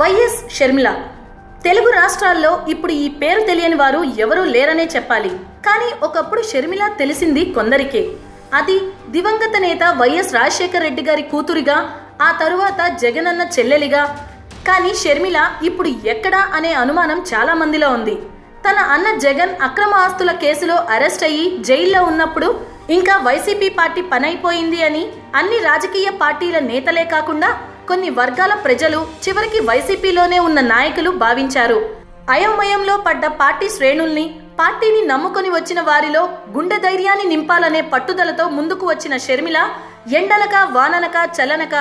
YS Sharmila. Telugu రాష్ట్రాల్లో ఇప్పుడు ఈ పేరు తెలియని వారు ఎవరూ లేరనే చెప్పాలి. కానీ ఒకప్పుడు షర్మిల తెలిసింది కొందరికే. అది దివంగత నేత వైఎస్ రాజశేఖర్ రెడ్డి గారి కూతురిగా, ఆ తరువాత జగనన్న చెల్లెలిగా. కానీ షర్మిల ఇప్పుడు ఎక్కడా అనే అనుమానం చాలా మందిలో ఉంది. తన అన్న జగన్ అక్రమ ఆస్తుల కేసులో అరెస్ట్ అయ్యి జైల్లో ఉన్నప్పుడు ఇంకా వైసీపీ పార్టీ పనైపోయింది అని అన్ని రాజకీయ పార్టీల నేతలే కాకుండా కొన్ని వర్గాల ప్రజలు, చివరికి వైసీపీలోనే ఉన్న నాయకులు భావించారు. అయోమయంలో పడ్డ పార్టీ శ్రేణుల్ని, పార్టీని నమ్ముకొని వచ్చిన వారిలో గుండె ధైర్యాన్ని నింపాలనే పట్టుదలతో ముందుకు వచ్చిన షర్మిల ఎండలక వాననక చలనక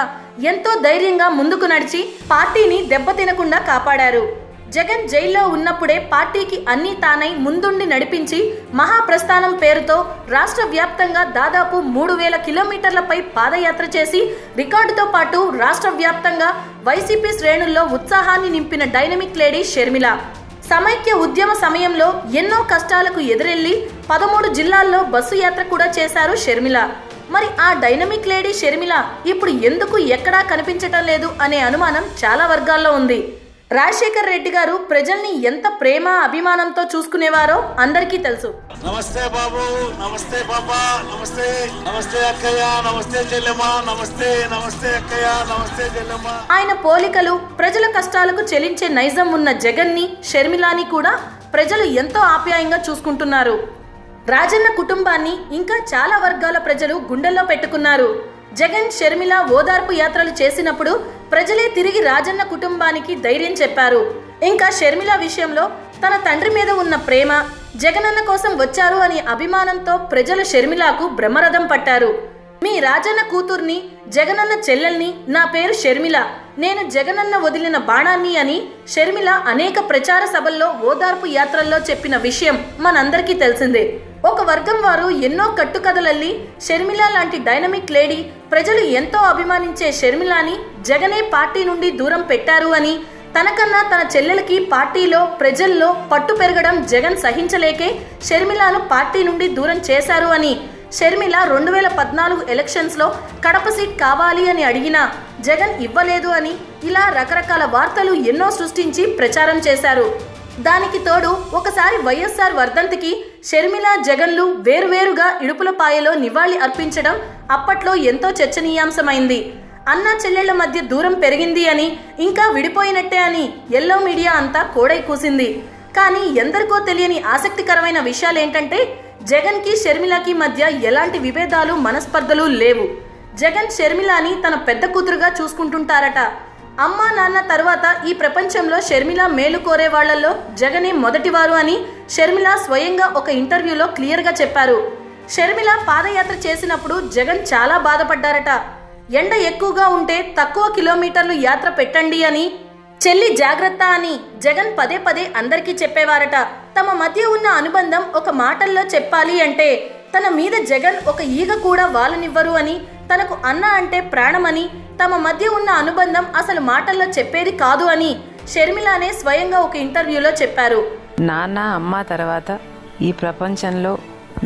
ఎంతో ధైర్యంగా ముందుకు నడిచి పార్టీని దెబ్బతినకుండా కాపాడారు. జగన్ జైల్లో ఉన్నప్పుడే పార్టీకి అన్నీ తానై ముందుండి నడిపించి మహాప్రస్థానం పేరుతో రాష్ట్ర వ్యాప్తంగా దాదాపు 3000 కిలోమీటర్లపై పాదయాత్ర చేసి రికార్డుతో పాటు రాష్ట్ర వ్యాప్తంగా వైసీపీ శ్రేణుల్లో ఉత్సాహాన్ని నింపిన డైనమిక్ లేడీ షర్మిల. సమైక్య ఉద్యమ సమయంలో ఎన్నో కష్టాలకు ఎదురెళ్లి 13 జిల్లాల్లో బస్సు యాత్ర కూడా చేశారు షర్మిల. మరి ఆ డైనమిక్ లేడీ షర్మిల ఇప్పుడు ఎందుకు ఎక్కడా కనిపించటం లేదు అనే అనుమానం చాలా వర్గాల్లో ఉంది. రాజశేఖర్ రెడ్డి గారు ప్రజల్ని ఎంత ప్రేమ అభిమానంతో చూసుకునేవారో అందరికీ తెలుసు. నమస్తే బాబు, నమస్తే పాపా, నమస్తే నమస్తే అక్కయ్య, నమస్తే చెల్లెమ్మ, నమస్తే నమస్తే అక్కయ్య, నమస్తే చెల్లెమ్మ. ఆయన పోలికలు, ప్రజల కష్టాలకు చెలించే నైజం ఉన్న జగన్ని, షర్మిలాని కూడా ప్రజలు ఎంతో ఆప్యాయంగా చూసుకుంటున్నారు. రాజన్న కుటుంబాన్ని ఇంకా చాలా వర్గాల ప్రజలు గుండెల్లో పెట్టుకున్నారు. జగన్, షర్మిల ఓదార్పు యాత్రలు చేసినప్పుడు ప్రజలే తిరిగి రాజన్న కుటుంబానికి ధైర్యం చెప్పారు. ఇంకా షర్మిల విషయంలో తన తండ్రి మీద ఉన్న ప్రేమ, జగనన్న కోసం వచ్చారు అని అభిమానంతో ప్రజలు షర్మిలకు బ్రహ్మరథం పట్టారు. మీ రాజన్న కూతుర్ని, జగనన్న చెల్లెల్ని, నా పేరు షర్మిల, నేను జగనన్న వదిలిన బాణాన్ని అని షర్మిల అనేక ప్రచార సభల్లో, ఓదార్పు యాత్రల్లో చెప్పిన విషయం మనందరికీ తెలిసిందే. ఒక వర్గం వారు ఎన్నో కట్టుకథలల్లి షర్మిల లాంటి డైనమిక్ లేడీ, ప్రజలు ఎంతో అభిమానించే షర్మిలాని జగనే పార్టీ నుండి దూరం పెట్టారు అని, తనకన్నా తన చెల్లెలకి పార్టీలో, ప్రజల్లో పట్టు పెరగడం జగన్ సహించలేకే షర్మిలను పార్టీ నుండి దూరం చేశారు అని, షర్మిల 2014 ఎలక్షన్స్లో కడప సీట్ కావాలి అని అడిగినా జగన్ ఇవ్వలేదు అని, ఇలా రకరకాల వార్తలు ఎన్నో సృష్టించి ప్రచారం చేశారు. దానికి తోడు ఒకసారి వైఎస్ఆర్ వర్ధంతికి షర్మిల, జగన్లు వేరువేరుగా ఇడుపులపాయలో నివాళి అర్పించడం అప్పట్లో ఎంతో చర్చనీయాంశమైంది. అన్నా చెల్లెళ్ల మధ్య దూరం పెరిగింది అని, ఇంకా విడిపోయినట్టే అని ఎల్లో మీడియా అంతా కోడై కూసింది. కానీ ఎందరికో తెలియని ఆసక్తికరమైన విషయాలేంటంటే జగన్కి, షర్మిలకి మధ్య ఎలాంటి విభేదాలు, మనస్పర్ధలు లేవు. జగన్ షర్మిలాని తన పెద్ద కూతురుగా చూసుకుంటుంటారట. అమ్మా నాన్న తర్వాత ఈ ప్రపంచంలో షర్మిల మేలు కోరే వాళ్లలో జగనే మొదటివారు అని షర్మిల స్వయంగా ఒక ఇంటర్వ్యూలో క్లియర్గా చెప్పారు. షర్మిల పాదయాత్ర చేసినప్పుడు జగన్ చాలా బాధపడ్డారట. ఎండ ఎక్కువగా ఉంటే తక్కువ కిలోమీటర్లు యాత్ర పెట్టండి అని, చెల్లి జాగ్రత్త అని జగన్ పదే పదే అందరికీ చెప్పేవారట. తమ మధ్య ఉన్న అనుబంధం ఒక మాటల్లో చెప్పాలి అంటే తన మీద జగన్ ఒక ఈగ కూడా వాలనివ్వరు అని, తనకు అన్న అంటే ప్రాణమని, తమ మధ్య ఉన్న అనుబంధం అసలు మాటల్లో చెప్పేది కాదు అని షర్మిలానే స్వయంగా ఒక ఇంటర్వ్యూలో చెప్పారు. నాన్న, అమ్మ తర్వాత ఈ ప్రపంచంలో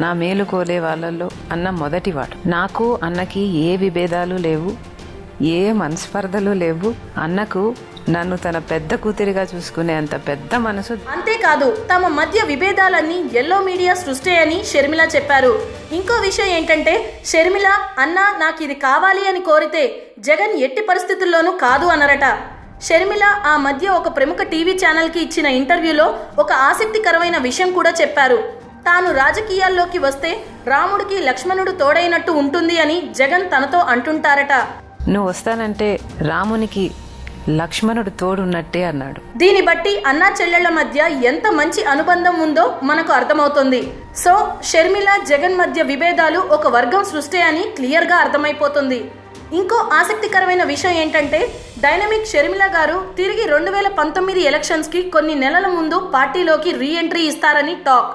నా మేలు కోరే వాళ్ళల్లో అన్న మొదటివాడు. నాకు అన్నకి ఏ విభేదాలు లేవు, ఏ మనస్పర్ధలు లేవు. అన్నకు నన్ను తన పెద్ద కూతురిగా చూసుకునే అంత పెద్ద మనసు. అంతేకాదు తమ మధ్య విభేదాలన్నీ ఎల్లో మీడియా సృష్టి అని షర్మిల చెప్పారు. ఇంకో విషయం ఏంటంటే షర్మిల, అన్న నాకు ఇది కావాలి అని కోరితే జగన్ ఎట్టి పరిస్థితుల్లోనూ కాదు అనరట. షర్మిల ఆ మధ్య ఒక ప్రముఖ టీవీ ఛానల్కి ఇచ్చిన ఇంటర్వ్యూలో ఒక ఆసక్తికరమైన విషయం కూడా చెప్పారు. తాను రాజకీయాల్లోకి వస్తే రాముడికి లక్ష్మణుడు తోడైనట్టు ఉంటుంది అని జగన్ తనతో అంటుంటారట. నువ్వు వస్తానంటే రామునికి లక్ష్మణుడు తోడున్నట్టే అన్నాడు. దీన్ని బట్టి అన్నా చెల్లెళ్ల మధ్య ఎంత మంచి అనుబంధం ఉందో మనకు అర్థమవుతుంది. సో షర్మిల, జగన్ మధ్య విభేదాలు ఒక వర్గం సృష్టి అని క్లియర్గా అర్థమైపోతుంది. ఇంకో ఆసక్తికరమైన విషయం ఏంటంటే డైనమిక్ షర్మిల గారు తిరిగి 2019 ఎలక్షన్స్కి కొన్ని నెలల ముందు పార్టీలోకి రీఎంట్రీ ఇస్తారని టాక్.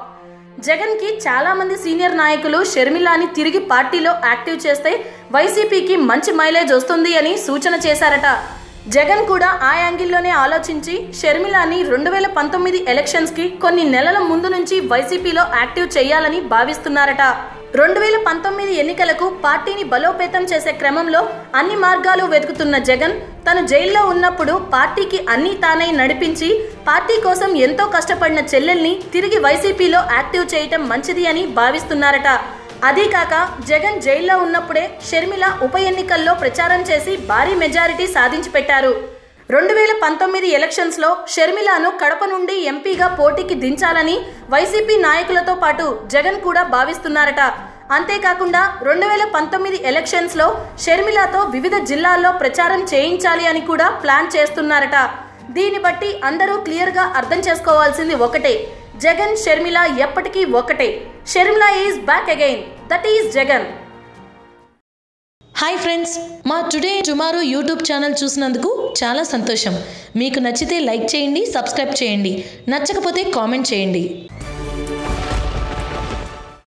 జగన్కి చాలా మంది సీనియర్ నాయకులు షర్మిలాని తిరిగి పార్టీలో యాక్టివ్ చేస్తే వైసీపీకి మంచి మైలేజ్ వస్తుంది అని సూచన చేశారట. జగన్ కూడా ఆ యాంగిల్లోనే ఆలోచించి షర్మిలాని 2019 ఎలక్షన్స్కి కొన్ని నెలల ముందు నుంచి వైసీపీలో యాక్టివ్ చేయాలని భావిస్తున్నారట. 2019 ఎన్నికలకు పార్టీని బలోపేతం చేసే క్రమంలో అన్ని మార్గాలు వెతుకుతున్న జగన్ తను జైల్లో ఉన్నప్పుడు పార్టీకి అన్నీ తానై నడిపించి పార్టీ కోసం ఎంతో కష్టపడిన చెల్లెల్ని తిరిగి వైసీపీలో యాక్టివ్ చేయటం మంచిది అని భావిస్తున్నారట. అదీ కాక జగన్ జైల్లో ఉన్నప్పుడే షర్మిల ఉప ఎన్నికల్లో ప్రచారం చేసి భారీ మెజారిటీ సాధించి పెట్టారు. 2019 ఎలక్షన్స్లో షర్మిలను కడప నుండి ఎంపీగా పోటీకి దించాలని వైసీపీ నాయకులతో పాటు జగన్ కూడా భావిస్తున్నారట. అంతేకాకుండా 2019 ఎలక్షన్స్లో షర్మిలతో వివిధ జిల్లాల్లో ప్రచారం చేయించాలి అని కూడా ప్లాన్ చేస్తున్నారట. దీన్ని బట్టి అందరూ క్లియర్గా అర్థం చేసుకోవాల్సింది ఒకటే, జగన్ షర్మిల ఎప్పటికీ ఒకటే. Sharmila is back again, that is Jagan. Hi friends, మా టుడే టుమారో యూట్యూబ్ ఛానల్ చూసినందుకు చాలా సంతోషం. మీకు నచ్చితే లైక్ చేయండి, సబ్స్క్రైబ్ చేయండి, నచ్చకపోతే కామెంట్ చేయండి.